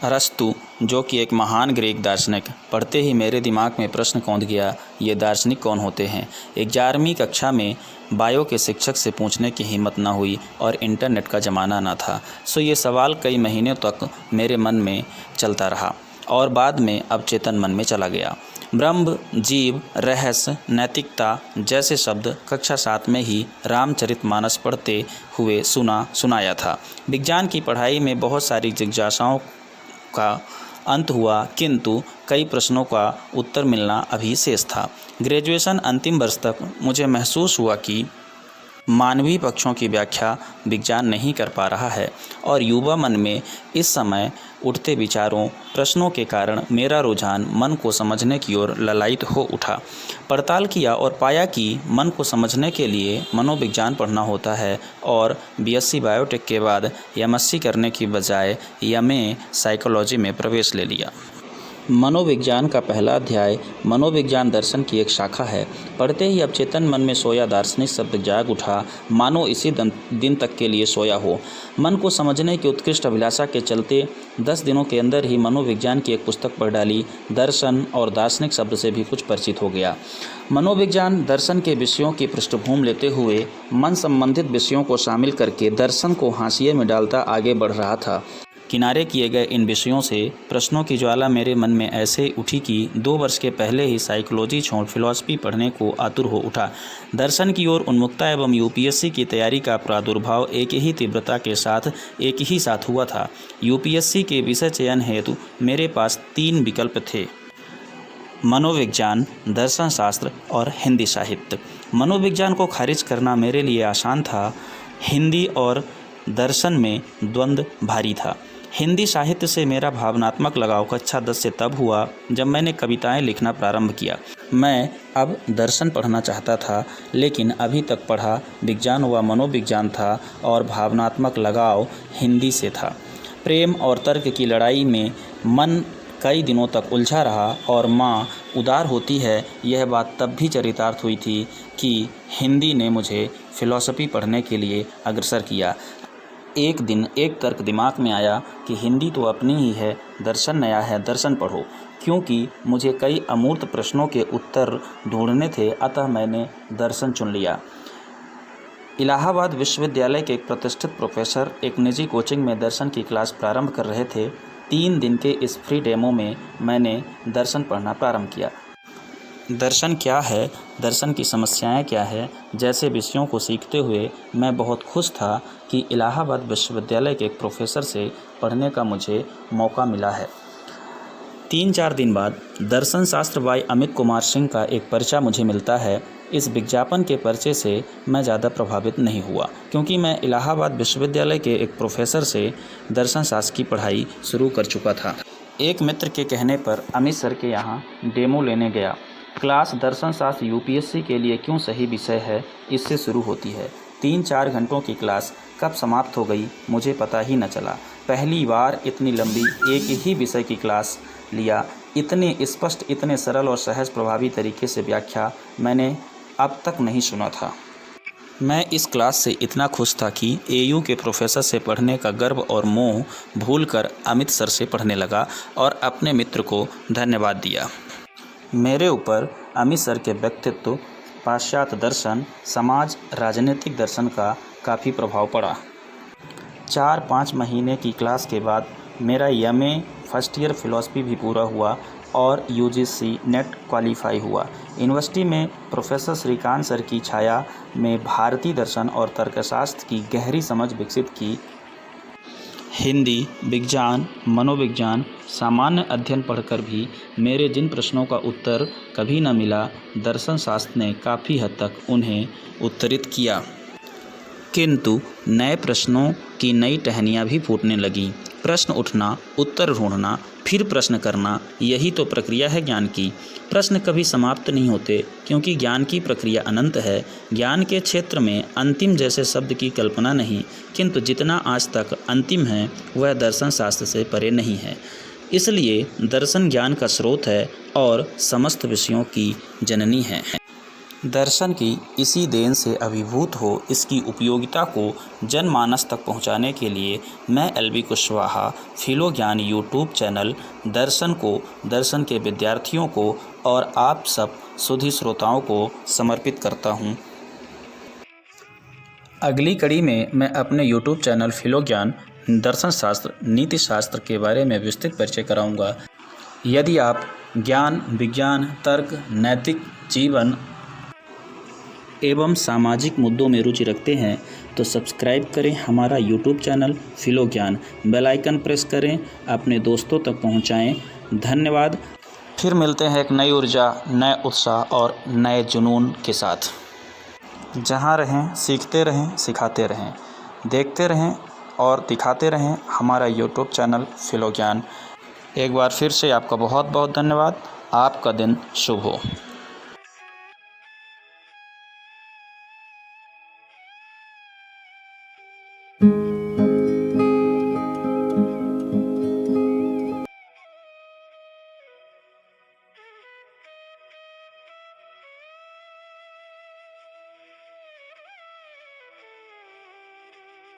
अरस्तु, जो कि एक महान ग्रीक दार्शनिक, पढ़ते ही मेरे दिमाग में प्रश्न कौंध गया, ये दार्शनिक कौन होते हैं। 11वीं कक्षा में बायो के शिक्षक से पूछने की हिम्मत न हुई और इंटरनेट का ज़माना न था, सो ये सवाल कई महीनों तक मेरे मन में चलता रहा और बाद में अवचेतन मन में चला गया। ब्रह्म, जीव, रहस्य, नैतिकता जैसे शब्द कक्षा 7 में ही रामचरितमानस पढ़ते हुए सुनाया था। विज्ञान की पढ़ाई में बहुत सारी जिज्ञासाओं का अंत हुआ, किंतु कई प्रश्नों का उत्तर मिलना अभी शेष था। ग्रेजुएशन अंतिम वर्ष तक मुझे महसूस हुआ कि मानवीय पक्षों की व्याख्या विज्ञान नहीं कर पा रहा है और युवा मन में इस समय उठते विचारों, प्रश्नों के कारण मेरा रुझान मन को समझने की ओर ललायित हो उठा। पड़ताल किया और पाया कि मन को समझने के लिए मनोविज्ञान पढ़ना होता है और बीएससी बायोटेक के बाद एमएससी करने की बजाय एमए साइकोलॉजी में प्रवेश ले लिया। मनोविज्ञान का पहला अध्याय मनोविज्ञान दर्शन की एक शाखा है। पढ़ते ही अवचेतन मन में सोया दार्शनिक शब्द जाग उठा, मानो इसी दिन तक के लिए सोया हो। मन को समझने की उत्कृष्ट अभिलाषा के चलते 10 दिनों के अंदर ही मनोविज्ञान की एक पुस्तक पढ़ डाली। दर्शन और दार्शनिक शब्द से भी कुछ परिचित हो गया। मनोविज्ञान दर्शन के विषयों की पृष्ठभूमि लेते हुए मन संबंधित विषयों को शामिल करके दर्शन को हाशिए में डालता आगे बढ़ रहा था। किनारे किए गए इन विषयों से प्रश्नों की ज्वाला मेरे मन में ऐसे उठी कि 2 वर्ष के पहले ही साइकोलॉजी छोड़ फिलॉसफी पढ़ने को आतुर हो उठा। दर्शन की ओर उन्मुखता एवं यूपीएससी की तैयारी का प्रादुर्भाव एक ही तीव्रता के साथ एक ही साथ हुआ था। यूपीएससी के विषय चयन हेतु मेरे पास 3 विकल्प थे: मनोविज्ञान, दर्शन शास्त्र और हिंदी साहित्य। मनोविज्ञान को खारिज करना मेरे लिए आसान था। हिंदी और दर्शन में द्वंद्व भारी था। हिंदी साहित्य से मेरा भावनात्मक लगाव कक्षा 10 से तब हुआ जब मैंने कविताएं लिखना प्रारंभ किया। मैं अब दर्शन पढ़ना चाहता था, लेकिन अभी तक पढ़ा विज्ञान व मनोविज्ञान था और भावनात्मक लगाव हिंदी से था। प्रेम और तर्क की लड़ाई में मन कई दिनों तक उलझा रहा और माँ उदार होती है, यह बात तब भी चरितार्थ हुई थी कि हिंदी ने मुझे फिलॉसफी पढ़ने के लिए अग्रसर किया। एक दिन एक तर्क दिमाग में आया कि हिंदी तो अपनी ही है, दर्शन नया है, दर्शन पढ़ो। क्योंकि मुझे कई अमूर्त प्रश्नों के उत्तर ढूंढने थे, अतः मैंने दर्शन चुन लिया। इलाहाबाद विश्वविद्यालय के एक प्रतिष्ठित प्रोफेसर एक निजी कोचिंग में दर्शन की क्लास प्रारंभ कर रहे थे। 3 दिन के इस फ्री डेमो में मैंने दर्शन पढ़ना प्रारंभ किया। दर्शन क्या है, दर्शन की समस्याएं क्या है जैसे विषयों को सीखते हुए मैं बहुत खुश था कि इलाहाबाद विश्वविद्यालय के एक प्रोफेसर से पढ़ने का मुझे मौका मिला है। 3-4 दिन बाद दर्शन शास्त्र बाय अमित कुमार सिंह का एक पर्चा मुझे मिलता है। इस विज्ञापन के पर्चे से मैं ज़्यादा प्रभावित नहीं हुआ, क्योंकि मैं इलाहाबाद विश्वविद्यालय के एक प्रोफेसर से दर्शन शास्त्र की पढ़ाई शुरू कर चुका था। एक मित्र के कहने पर अमित सर के यहाँ डेमो लेने गया। क्लास दर्शन शास्त्र यूपीएससी के लिए क्यों सही विषय है, इससे शुरू होती है। 3-4 घंटों की क्लास कब समाप्त हो गई मुझे पता ही न चला। पहली बार इतनी लंबी एक ही विषय की क्लास लिया। इतने स्पष्ट, इतने सरल और सहज प्रभावी तरीके से व्याख्या मैंने अब तक नहीं सुना था। मैं इस क्लास से इतना खुश था कि एयू के प्रोफेसर से पढ़ने का गर्व और मोह भूलकर अमित सर से पढ़ने लगा और अपने मित्र को धन्यवाद दिया। मेरे ऊपर अमित सर के व्यक्तित्व, पाश्चात्य दर्शन, समाज, राजनीतिक दर्शन का काफ़ी प्रभाव पड़ा। 4-5 महीने की क्लास के बाद मेरा एमए फर्स्ट ईयर फिलॉसफी भी पूरा हुआ और यूजीसी नेट क्वालिफाई हुआ। यूनिवर्सिटी में प्रोफेसर श्रीकांत सर की छाया में भारतीय दर्शन और तर्कशास्त्र की गहरी समझ विकसित की। हिंदी, विज्ञान, मनोविज्ञान, सामान्य अध्ययन पढ़कर भी मेरे जिन प्रश्नों का उत्तर कभी न मिला, दर्शन शास्त्र ने काफ़ी हद तक उन्हें उत्तरित किया। किंतु नए प्रश्नों की नई टहनियाँ भी फूटने लगीं। प्रश्न उठना, उत्तर ढूंढना, फिर प्रश्न करना, यही तो प्रक्रिया है ज्ञान की। प्रश्न कभी समाप्त नहीं होते, क्योंकि ज्ञान की प्रक्रिया अनंत है। ज्ञान के क्षेत्र में अंतिम जैसे शब्द की कल्पना नहीं, किंतु जितना आज तक अंतिम है वह दर्शन शास्त्र से परे नहीं है। इसलिए दर्शन ज्ञान का स्रोत है और समस्त विषयों की जननी है। दर्शन की इसी देन से अभिभूत हो इसकी उपयोगिता को जनमानस तक पहुंचाने के लिए मैं एल.बी. कुशवाहा फिलो ज्ञान यूट्यूब चैनल दर्शन को, दर्शन के विद्यार्थियों को और आप सब सुधी श्रोताओं को समर्पित करता हूं। अगली कड़ी में मैं अपने यूट्यूब चैनल फिलो ज्ञान दर्शन शास्त्र, नीति शास्त्र के बारे में विस्तृत परिचय कराऊंगा। यदि आप ज्ञान, विज्ञान, तर्क, नैतिक जीवन एवं सामाजिक मुद्दों में रुचि रखते हैं तो सब्सक्राइब करें हमारा यूट्यूब चैनल फिलो ज्ञान, बेल आइकन प्रेस करें, अपने दोस्तों तक पहुंचाएं। धन्यवाद। फिर मिलते हैं एक नई ऊर्जा, नए उत्साह और नए जुनून के साथ। जहां रहें सीखते रहें, सिखाते रहें, देखते रहें और दिखाते रहें हमारा यूट्यूब चैनल फिलो ज्ञान। एक बार फिर से आपका बहुत बहुत धन्यवाद। आपका दिन शुभ हो।